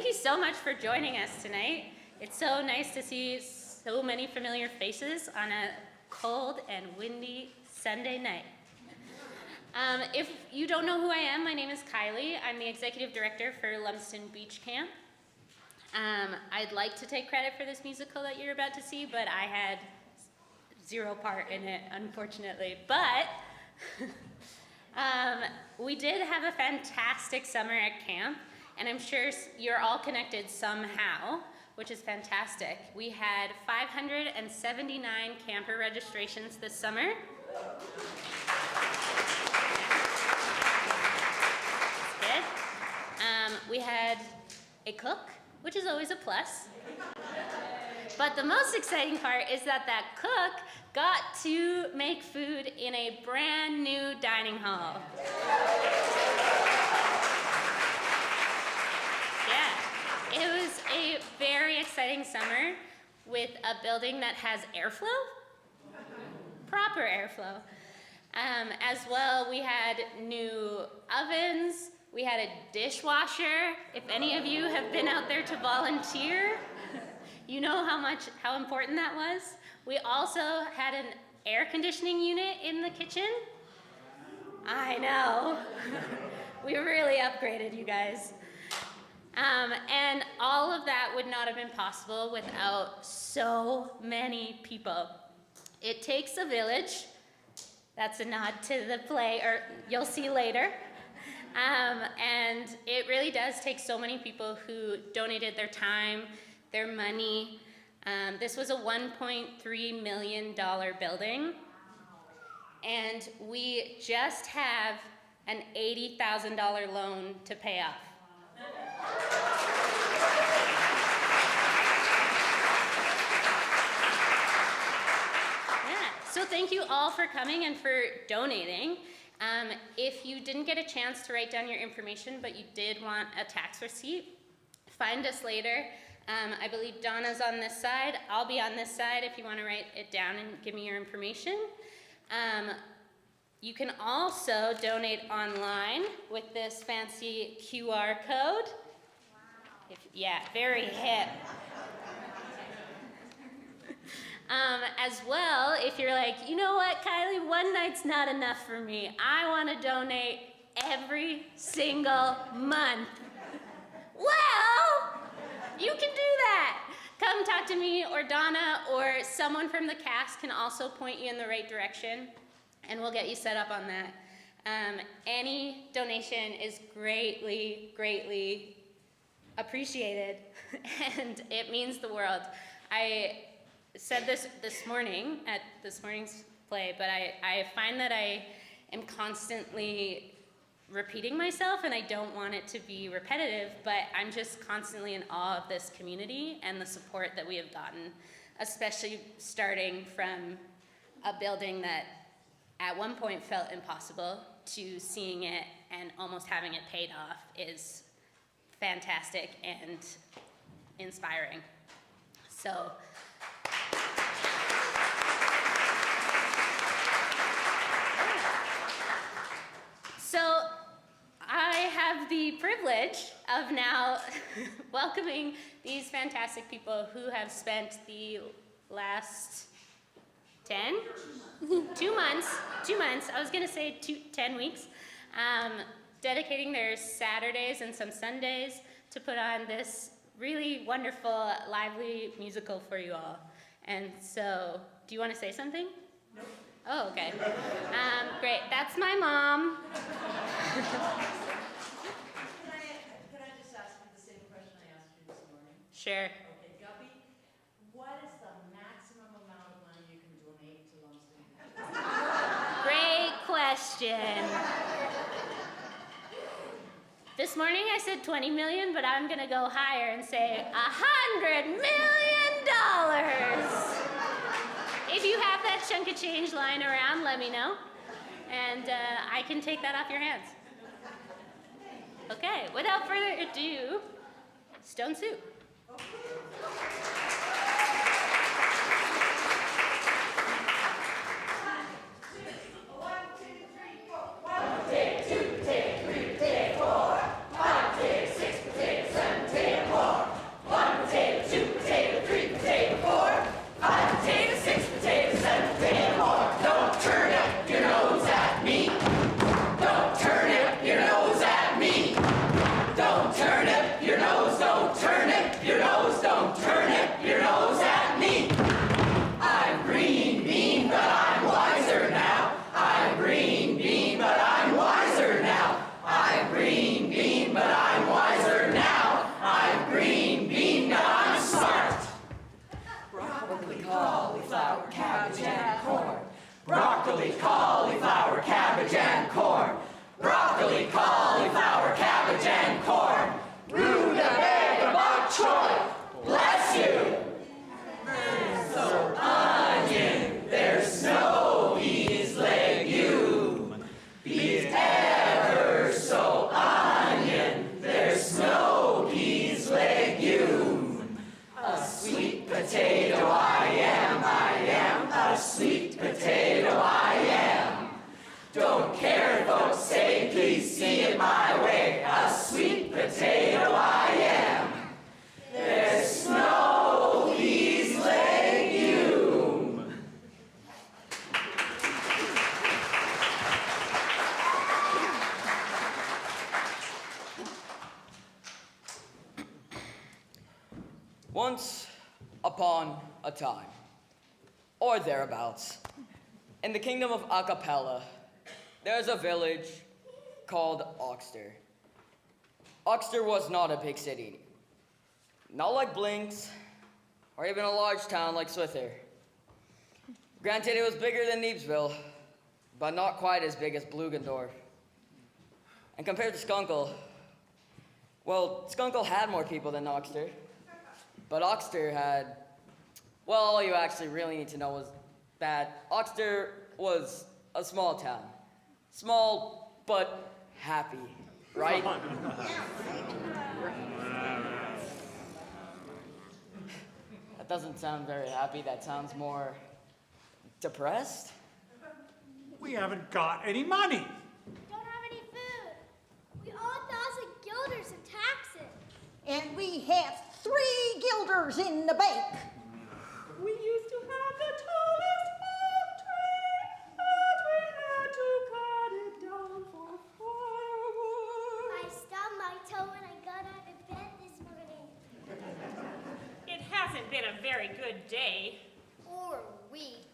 you so much for joining us tonight. It's so nice to see so many familiar faces on a cold and windy Sunday night. If you don't know who I am, my name is Kylie. I'm the Executive Director for Lumsden Beach Camp. I'd like to take credit for this musical that you're about to see, but I had zero part in it, unfortunately. But we did have a fantastic summer at camp, and I'm sure you're all connected somehow, which is fantastic. We had 579 camper registrations this summer. That's good. We had a cook, which is always a plus. But the most exciting part is that cook got to make food in a brand new dining hall. Yeah, it was a very exciting summer with a building that has airflow, proper airflow. As well, we had new ovens, we had a dishwasher. If any of you have been out there to volunteer, you know how important that was. We also had an air conditioning unit in the kitchen. I know. We really upgraded, you guys. And all of that would not have been possible without so many people. It takes a village. That's a nod to the play, or you'll see later. And it really does take so many people who donated their time, their money. This was a $1.3 million building, and we just have an $80,000 loan to pay off. Yeah, so thank you all for coming and for donating. If you didn't get a chance to write down your information, but you did want a tax receipt, find us later. I believe Donna's on this side. I'll be on this side if you want to write it down and give me your information. You can also donate online with this fancy QR code. Yeah, very hip. As well, if you're like, you know what, Kylie, one night's not enough for me. I want to donate every single month. Well, you can do that. Come talk to me or Donna, or someone from the cast can also point you in the right direction, and we'll get you set up on that. Any donation is greatly, greatly appreciated, and it means the world. I said this morning at this morning's play, but I find that I am constantly repeating myself, and I don't want it to be repetitive, but I'm just constantly in awe of this community and the support that we have gotten, especially starting from a building that at one point felt impossible to seeing it and almost having it paid off is fantastic and inspiring. So, I have the privilege of now welcoming these fantastic people who have spent the last 2 months, I was gonna say 10 weeks, dedicating their Saturdays and some Sundays to put on this really wonderful, lively musical for you all. And so, do you want to say something? No. Oh, okay. Great. That's my mom. Could I just ask you the same question I asked you this morning? Sure. Okay, Gubby, what is the maximum amount of money you can donate to Lumsden? Great question. This morning I said 20 million, but I'm gonna go higher and say $100 million. If you have that chunk of change lying around, let me know, and I can take that off your hands. Okay, without further ado, Stone Soup. Take 2, take 3, take 4, 5, take 6, take 7, take 1. sweet potato I am. Don't care if folks say, please see it my way. A sweet potato I am. There's snow, he's legume. Once upon a time, or thereabouts, in the kingdom of Acapella, there's a village called Oxter. Oxter was not a big city, not like Blinks, or even a large town like Swither. Granted, it was bigger than Neebsville, but not quite as big as Blugendorf. And compared to Skunkle, well, Skunkle had more people than Oxter. But Oxter had, well, all you actually really need to know was that Oxter was a small town. Small, but happy, right? That doesn't sound very happy. That sounds more depressed. We haven't got any money. Don't have any food. We owe 1,000 guilders in taxes. And we have 3 guilders in the bank. We used to have the tallest oak tree, but we had to cut it down for firewood. I stubbed my toe when I got out of bed this morning. It hasn't been a very good day. Or week.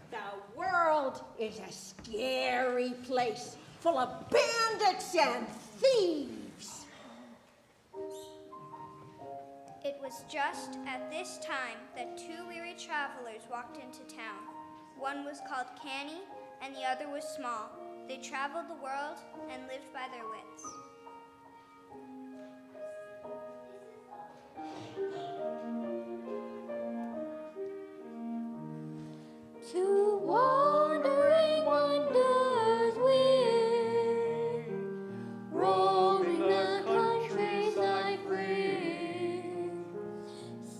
The world is a scary place, full of bandits and thieves. It was just at this time that 2 weary travelers walked into town. One was called Canny, and the other was Small. They traveled the world and lived by their wits. Two wandering wonders we're roaming the countryside free,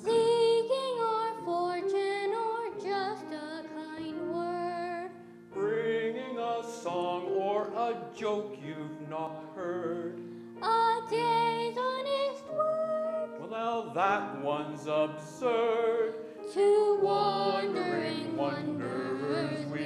seeking our fortune or just a kind word. Bringing a song or a joke you've not heard. A day's honest work. Well, now that one's absurd. Two wandering wanderers we.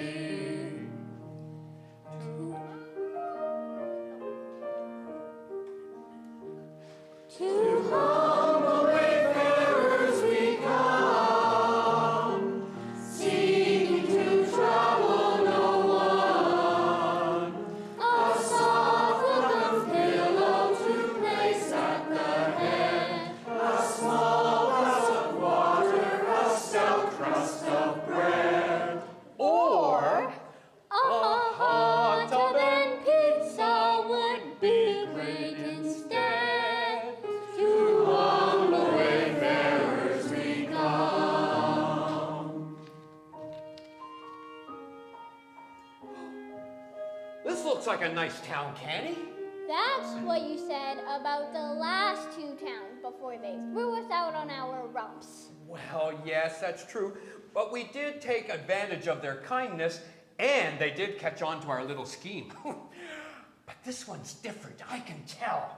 Two humble wayfarers we come, seeking to trouble no one. A soft welcome pillow to place at the head, a small glass of water, a stout crust of bread, Or a hot tub and pizza would be great instead. To humble wayfarers we come. this looks like a nice town, Canny. That's what you said about the last 2 towns before they threw us out on our rumps. Well, yes, that's true. But we did take advantage of their kindness, and they did catch on to our little scheme. But this one's different, I can tell.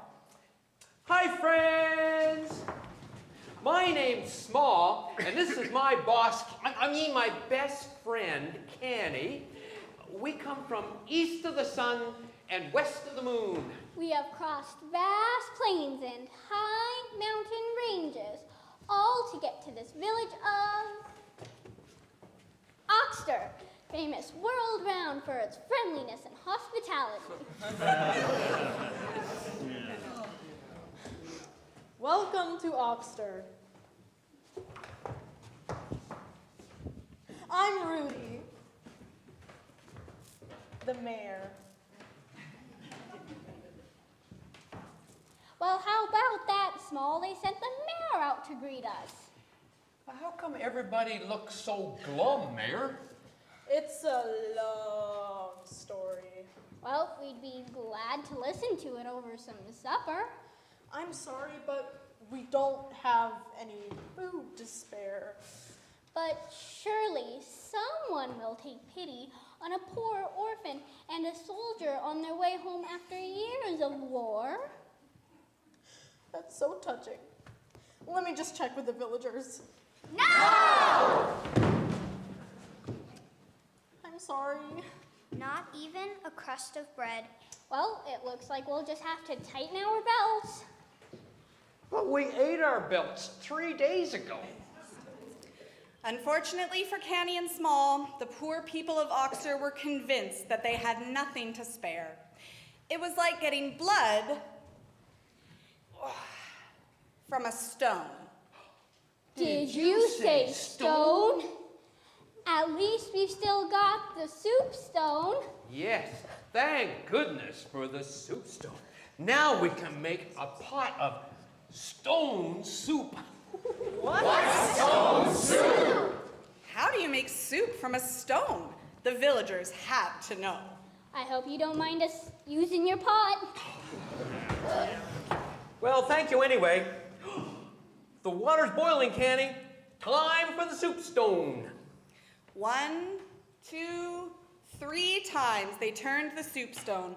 Hi, friends! My name's Small, and this is my boss, my best friend, Canny. We come from east of the sun and west of the moon. We have crossed vast plains and high mountain ranges, all to get to this village of Oxter, famous world round for its friendliness and hospitality. Welcome to Oxter. I'm Rudy, the mayor. Well, how about that, Small? They sent the mayor out to greet us. How come everybody looks so glum, Mayor? It's a long story. Well, we'd be glad to listen to it over some supper. I'm sorry, but we don't have any food to spare. But surely someone will take pity on a poor orphan and a soldier on their way home after years of war. That's so touching. Let me just check with the villagers. No! I'm sorry. Not even a crust of bread. Well, it looks like we'll just have to tighten our belts. But we ate our belts 3 days ago. Unfortunately for Canny and Small, the poor people of Oxter were convinced that they had nothing to spare. It was like getting blood from a stone. Did you say stone? At least we've still got the soup stone. Yes, thank goodness for the soup stone. Now we can make a pot of stone soup. What? Stone soup! How do you make soup from a stone? The villagers had to know. I hope you don't mind us using your pot. Well, thank you anyway. The water's boiling, Canny. Time for the soup stone. 1, 2, 3 times they turned the soup stone.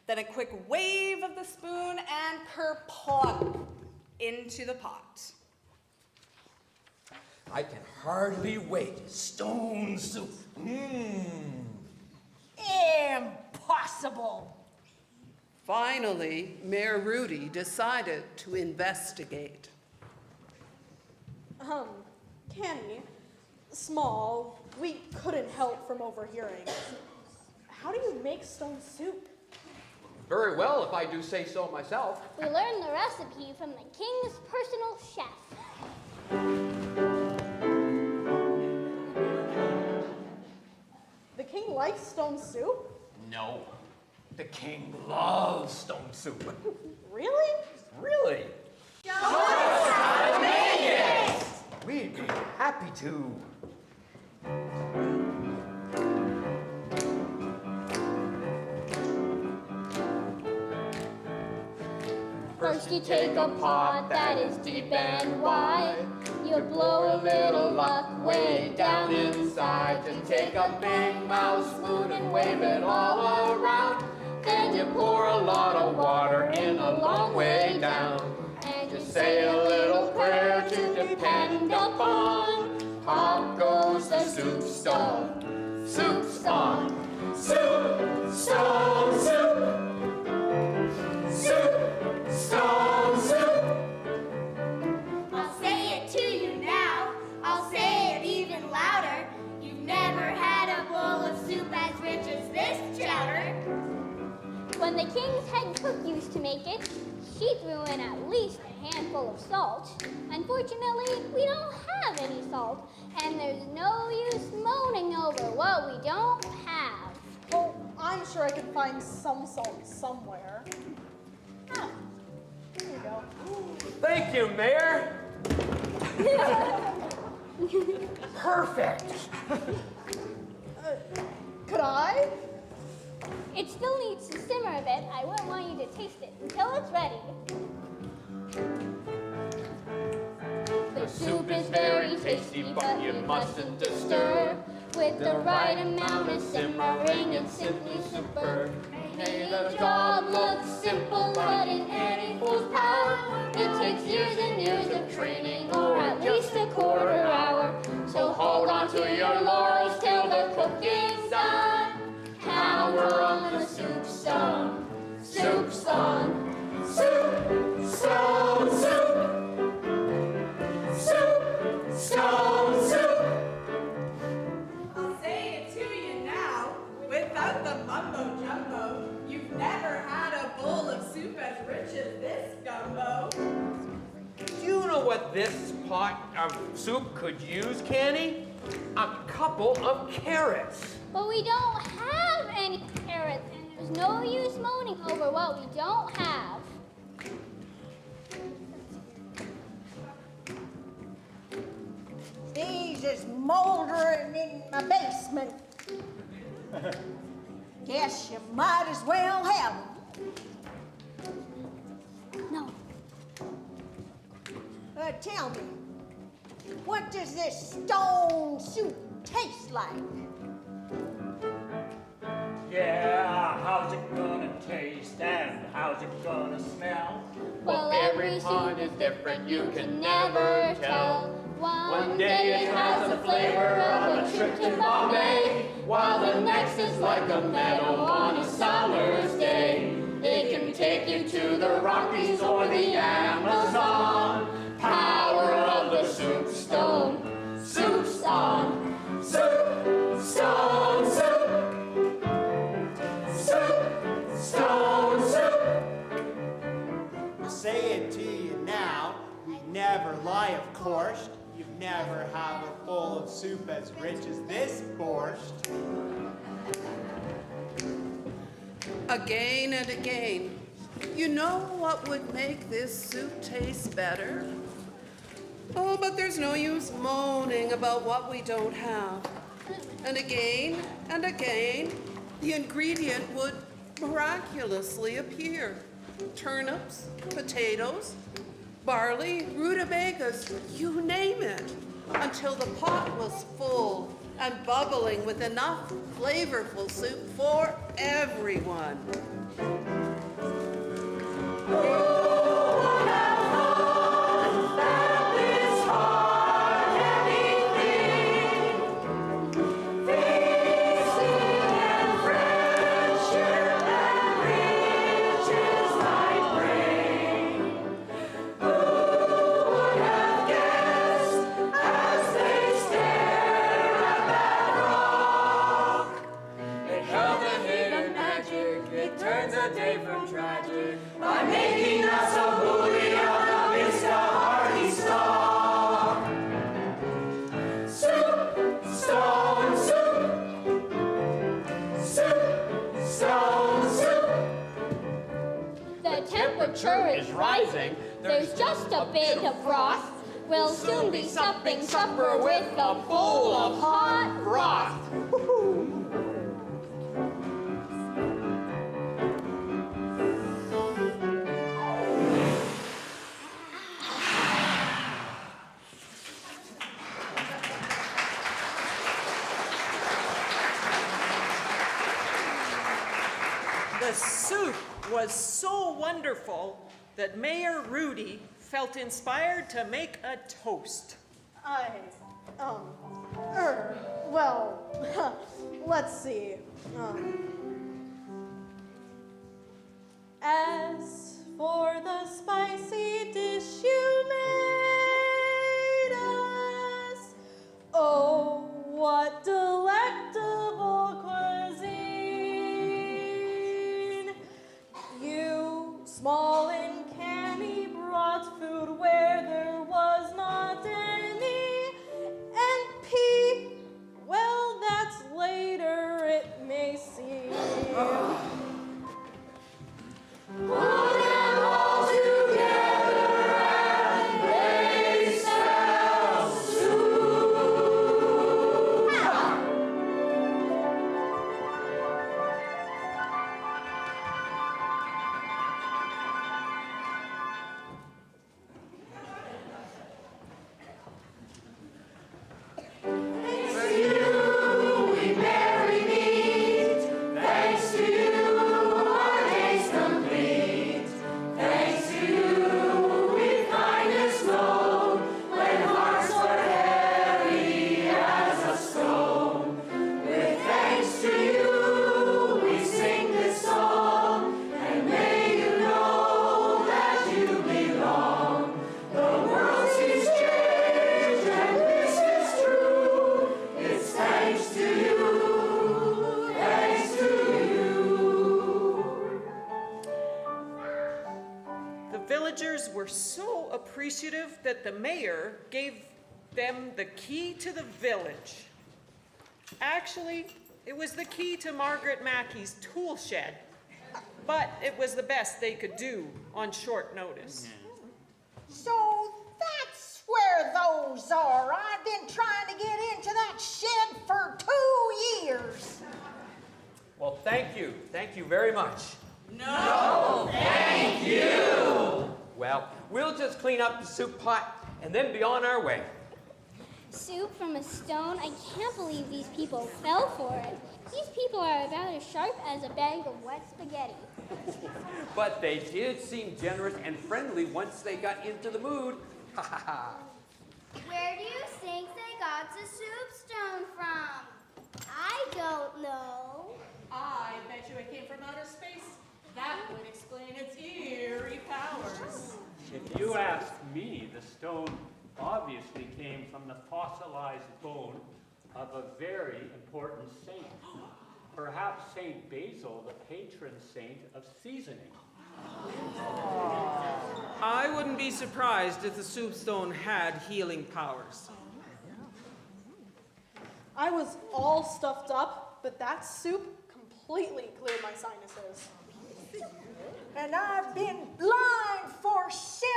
Then a quick wave of the spoon and kerplunk into the pot. I can hardly wait. Stone soup. Impossible. Finally, Mayor Rudy decided to investigate. Canny, Small, we couldn't help from overhearing. How do you make stone soup? Very well, if I do say so myself. We learned the recipe from the king's personal chef. The king likes stone soup? No, the king loves stone soup. Really? Really? Show us how to make it! We'd be happy to. First you take a pot that is deep and wide. You blow a little luck way down inside. To take a big mouth spoon and wave it all around. Then you pour a lot of water in a long way down. And you Say a little prayer to depend upon. Pop goes the soup stone. Soup's on. Soup, stone, soup. Soup, stone, soup. I'll say it to you now. I'll say it even louder. You've never had a bowl of soup as rich as this chowder. When the king's head cook used to make it, she threw in at least a handful of salt. Unfortunately, we don't have any salt, and there's no use moaning over what we don't have. Well, I'm sure I could find some salt somewhere. Ah, here we go. Thank you, Mayor. Perfect. Could I? It still needs to simmer a bit. I wouldn't want you to taste it until it's ready. The soup is very tasty, but you mustn't disturb. With the right amount of simmering, it's simply superb. May the job look simple, but in any fool's power, it takes years and years of training, or at least a quarter hour. So hold on to your laurels till the cook is done. Power on the soup stone, soup's on. Soup, stone, soup. Soup, stone, soup. I'll say it to you now, without the mumbo jumbo, you've never had a bowl of soup as rich as this gumbo. Do you know what this pot of soup could use, Canny? A couple of carrots. But we don't have any carrots, and there's no use moaning over what we don't have. These is moldering in my basement. Guess you might as well have them. No. Tell me, What does this stone soup taste like? Yeah, how's it gonna taste and how's it gonna smell? Well, every soup is different, you can never tell. One day it has the flavor of a trip to Bombay, while the next is like a meadow on a summer's day. It can take you to the Rockies or the Amazon. Power of the soup stone, soup's on. Soup, stone, soup. Soup, stone, soup. We'll say it to you now, we never lie, of course. You've never had a bowl of soup as rich as this borscht. Again and again. You know what would make this soup taste better? Oh, but there's no use moaning about what we don't have. And again, the ingredient would miraculously appear. Turnips, potatoes, barley, rutabagas, you name it, until the pot was full and bubbling with enough flavorful soup for everyone. By making us a booty amidst a hearty stock. Soup, stone, soup. Soup, stone, soup. The temperature is rising, there's just a bit of frost. We'll soon be supping supper with a bowl of hot broth. The soup was so wonderful that Mayor Rudy felt inspired to make a toast. Well, let's see. As for the spicy dish you made us, oh, what delectable cuisine. You, small and canny, brought food where there was not any, and pea, well, that's later, it may seem. Put them all together and they spell soup. Thanks to you, we merry meet. Thanks to you, our days complete. Thanks to you, with kindness known, when hearts were heavy as a stone. With thanks to you, we sing this song, and may you know that you belong. The world seems changed, and this is true. It's thanks to you, thanks to you. The villagers were so appreciative that the mayor gave them the key to the village. Actually, it was the key to Margaret Mackey's tool shed, but it was the best they could do on short notice. So that's where those are. I've been trying to get into that shed for 2 years. Well, thank you. Thank you very much. No, thank you. Well, we'll just clean up the soup pot and then be on our way. Soup from a stone? I can't believe these people fell for it. These people are about as sharp as a bag of wet spaghetti. But they did seem generous and friendly once they got into the mood. Ha ha ha. Where do you think they got the soup stone from? I don't know. I bet you it came from outer space. That would explain its eerie powers. If you ask me, the stone obviously came from the fossilized bone of a very important saint. Perhaps Saint Basil, the patron saint of seasoning. I wouldn't be surprised if the soup stone had healing powers. I was all stuffed up, but that soup completely cleared my sinuses. And I've been blind for 7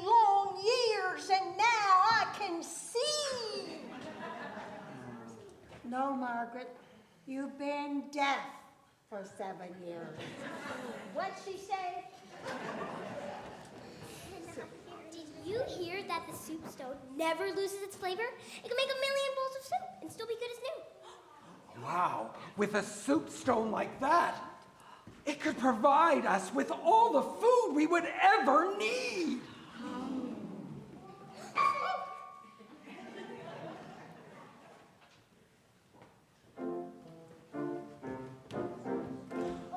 long years, and now I can see. No, Margaret, you've been deaf for 7 years. What'd she say? Did you hear that the soup stone never loses its flavor? It can make 1,000,000 bowls of soup and still be good as new. Wow, with a soup stone like that, it could provide us with all the food we would ever need.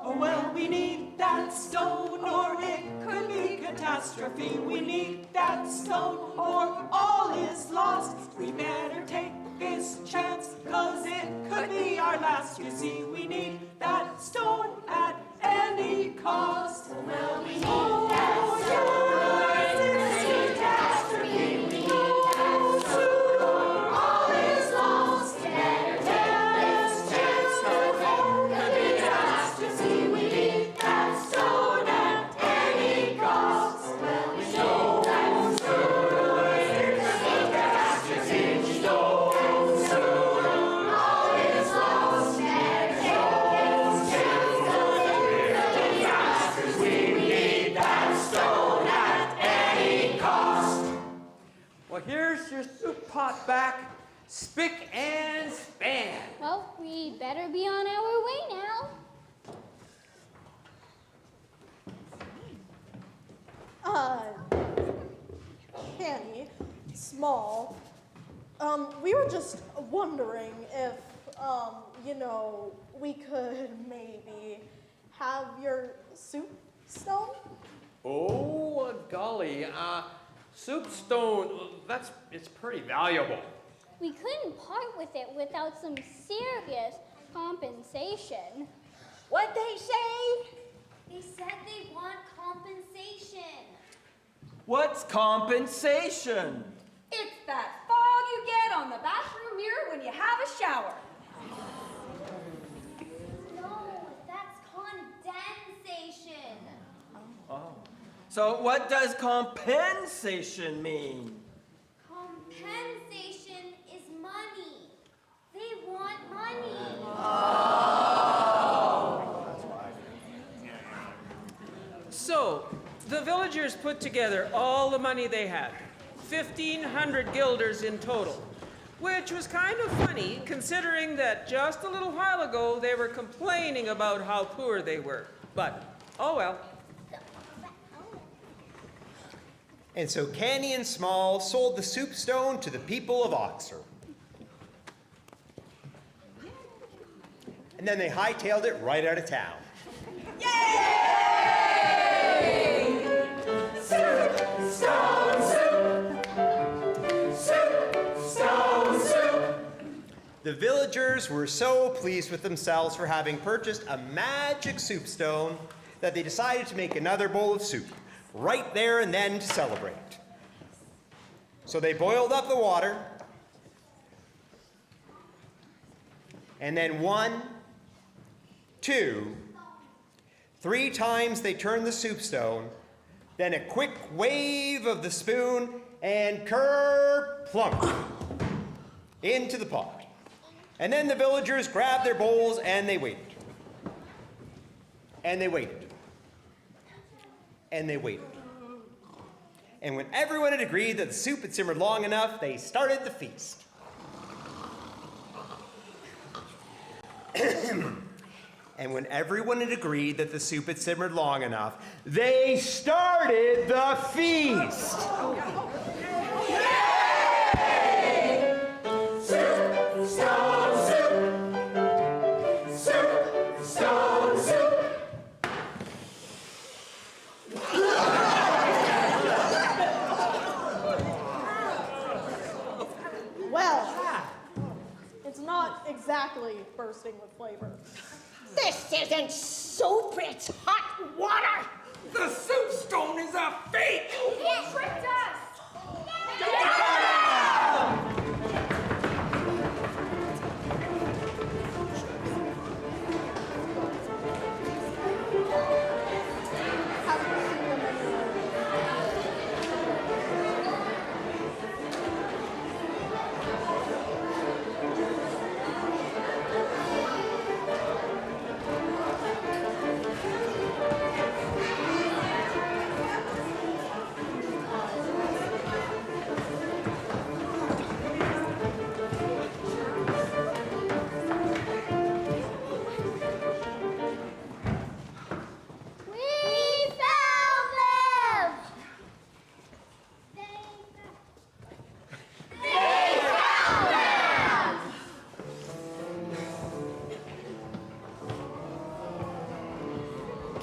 Oh, well, we need that stone, or it could be catastrophe. We need that stone, or all is lost. We better take this chance, 'cause it could be our last. You see, we need that stone at any cost. Well, we need that stone, or it could be catastrophe. We need that stone, or all is lost. Better take this chance, 'cause it could be catastrophe. We need that stone at any cost. Well, we need that stone, or it could be catastrophe. Stone, stone, all is lost. Better take this chance, 'cause it could be catastrophe. We need that stone at any cost. Well, here's your soup pot back, spick and span. Well, we better be on our way now. Kenny, Small, we were just wondering if, we could maybe have your soup stone? Oh, golly, soup stone, it's pretty valuable. We couldn't part with it without some serious compensation. What'd they say? They said they want compensation. What's compensation? It's that fog you get on the bathroom mirror when you have a shower. No, that's condensation. Oh. So what does compensation mean? Compensation is money. They want money. So, the villagers put together all the money they had, 1,500 guilders in total, which was kind of funny considering that just a little while ago they were complaining about how poor they were. But, oh well. And so Canny and Small sold the soup stone to the people of Oxford. And then they hightailed it right out of town. Soup, stone, soup. Soup, stone, soup. The villagers were so pleased with themselves for having purchased a magic soup stone that they decided to make another bowl of soup right there and then to celebrate. So they boiled up the water, and then 1, 2, 3 times they turned the soup stone, then a quick wave of the spoon, and ker-plunk into the pot. And then the villagers grabbed their bowls and they waited. And they waited. And they waited. and when everyone had agreed that the soup had simmered long enough, they started the feast. And when everyone had agreed that the soup had simmered long enough, they started the feast. Soup, stone soup. Soup, stone soup. Well, it's not exactly bursting with flavor. This isn't soup, it's hot water. The soup stone is a fake. He tricked us!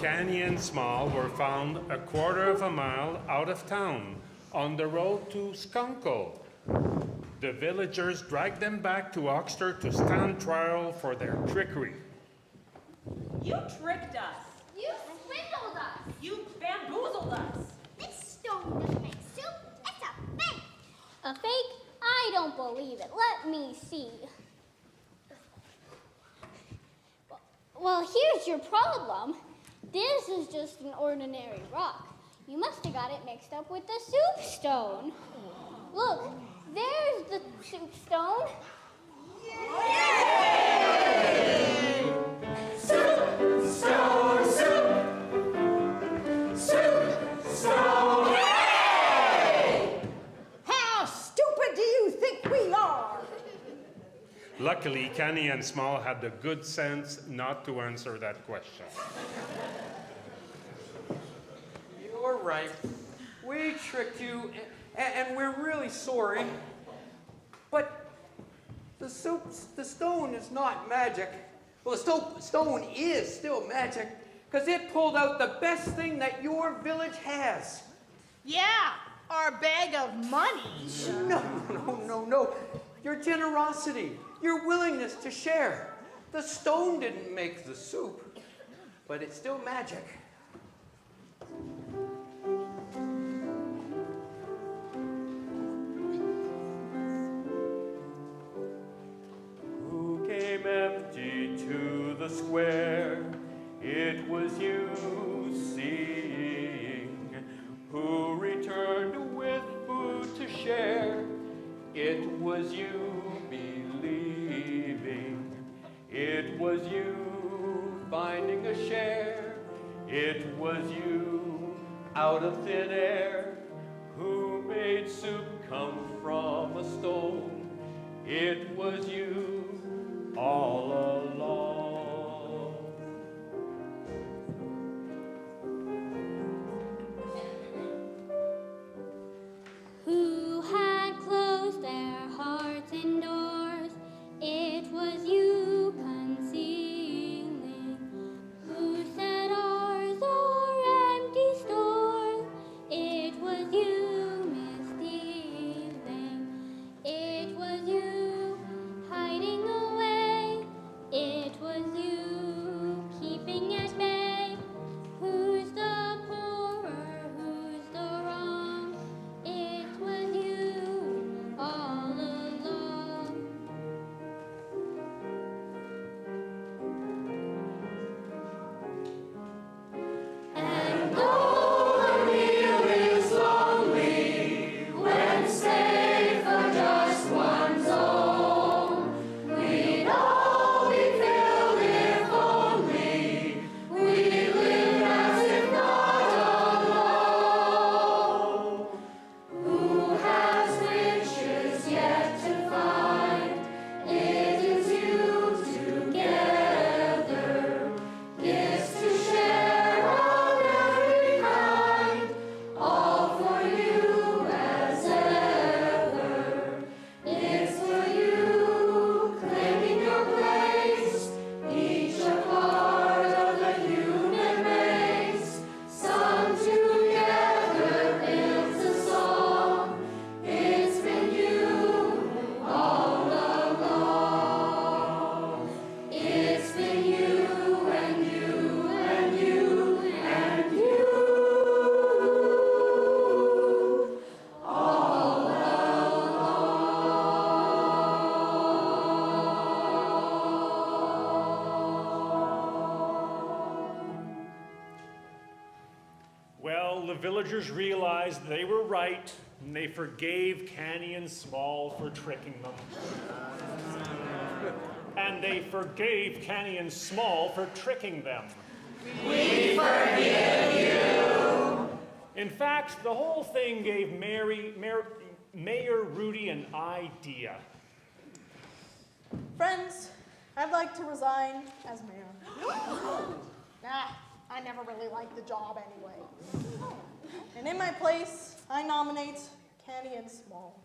Canny and Small were found a quarter of a mile out of town on the road to Skunko. The villagers dragged them back to Oxter to stand trial for their trickery. You tricked us. You swindled us. You bamboozled us. This stone doesn't make soup. It's a fake. A fake? I don't believe it. Let me see. Well, here's your problem. This is just an ordinary rock. You must have got it mixed up with the soup stone. Look, there's the soup stone. Soup, stone, soup. Soup, stone, hey! How stupid do you think we are? Luckily, Canny and Small had the good sense not to answer that question. You're right. We tricked you, and we're really sorry. But the stone is not magic. Well, the stone is still magic, because it pulled out the best thing that your village has. Yeah, our bag of money. No. Your generosity, your willingness to share. The stone didn't make the soup, but it's still magic. Who came empty to the square? It was you, seeing. Who returned with food to share? It was you, believing. It was you, finding a share. It was you, out of thin air, who made soup come from a stone. It was you, all along. Who had closed their hearts and doors? It was you concealing. Who said ours are empty stores? It was you misdealing. It was you hiding away. It was you keeping at bay. Who's the poorer? Who's the wrong? It was you all along. villagers realized they were right, and they forgave Canny and Small for tricking them. And they forgave Canny and Small for tricking them. We forgive you. In fact, the whole thing gave Mayor Rudy an idea. Friends, I'd like to resign as mayor. Nah, I never really liked the job anyway. And in my place, I nominate Canny and Small.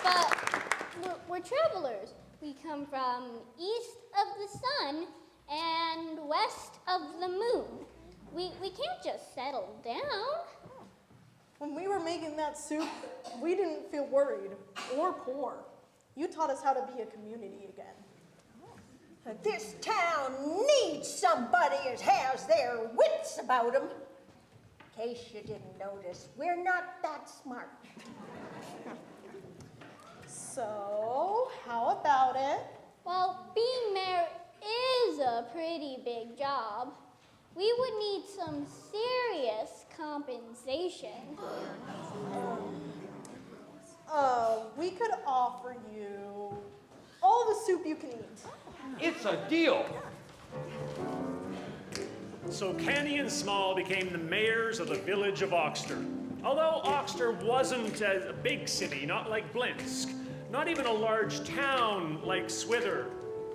But we're travelers. We come from east of the sun and west of the moon. We can't just settle down. When we were making that soup, we didn't feel worried or poor. You taught us how to be a community again. This town needs somebody that has their wits about them. In case you didn't notice, we're not that smart. So, how about it? Well, being mayor is a pretty big job. We would need some serious compensation. We could offer you all the soup you can eat. It's a deal. So Canny and Small became the mayors of the village of Oxter. Although Oxter wasn't a big city, not like Blinsk, not even a large town like Swither,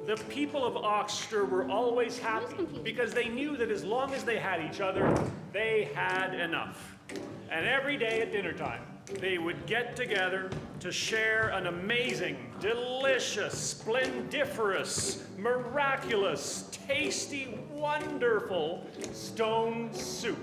the people of Oxter were always happy because they knew that as long as they had each other, they had enough. And every day at dinner time, they would get together to share an amazing, delicious, splendiferous, miraculous, tasty, wonderful stone soup.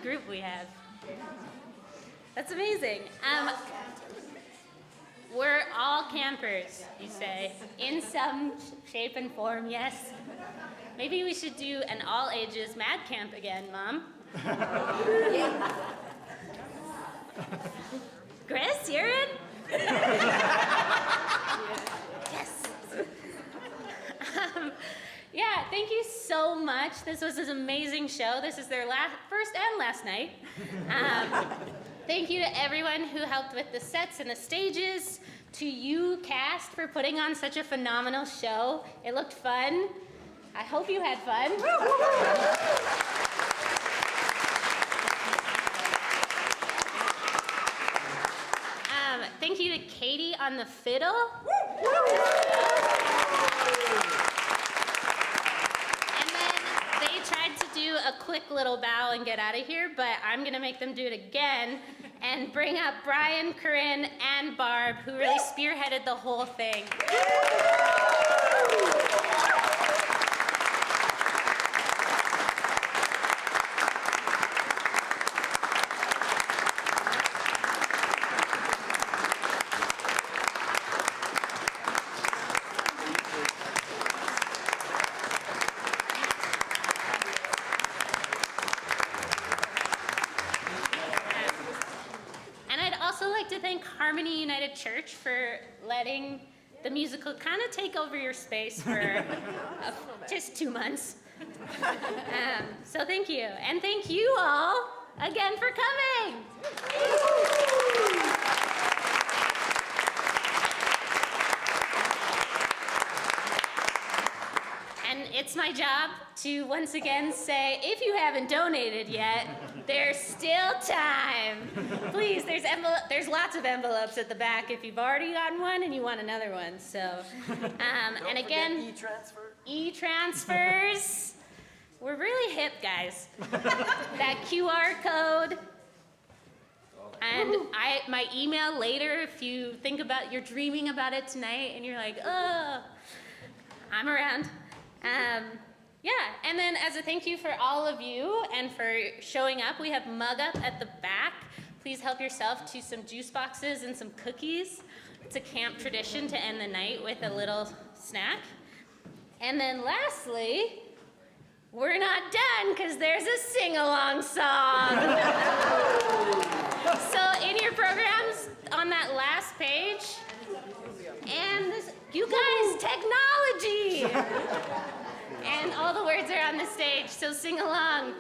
Group we have. That's amazing. We're all campers, you say, in some shape and form, yes. Maybe we should do an all ages mad camp again, Mom. Chris, you're in? Yes. Yeah, thank you so much. This was an amazing show. This is their first and last night. Thank you to everyone who helped with the sets and the stages, to you, cast, for putting on such a phenomenal show. It looked fun. I hope you had fun. Thank you to Katie on the fiddle. And then they tried to do a quick quick little bow and get out of here, but I'm gonna make them do it again and bring up Brian, Corinne, and Barb, who really spearheaded the whole thing. To thank Harmony United Church for letting the musical kind of take over your space for just 2 months. So thank you. And thank you all again for coming. And it's my job to once again say, if you haven't donated yet, there's still time. Please, there's lots of envelopes at the back if you've already gotten one and you want another one. So, and again, e-transfers. We're really hip, guys. That QR code. And my email later, if you think about, you're dreaming about it tonight and you're like, oh, I'm around. Yeah, and then as a thank you for all of you and for showing up, we have Mug Up at the back. Please help yourself to some juice boxes and some cookies. It's a camp tradition to end the night with a little snack. And then lastly, we're not done because there's a sing-along song. So in your programs, on that last page, and this, you guys, technology! And all the words are on the stage, so sing along.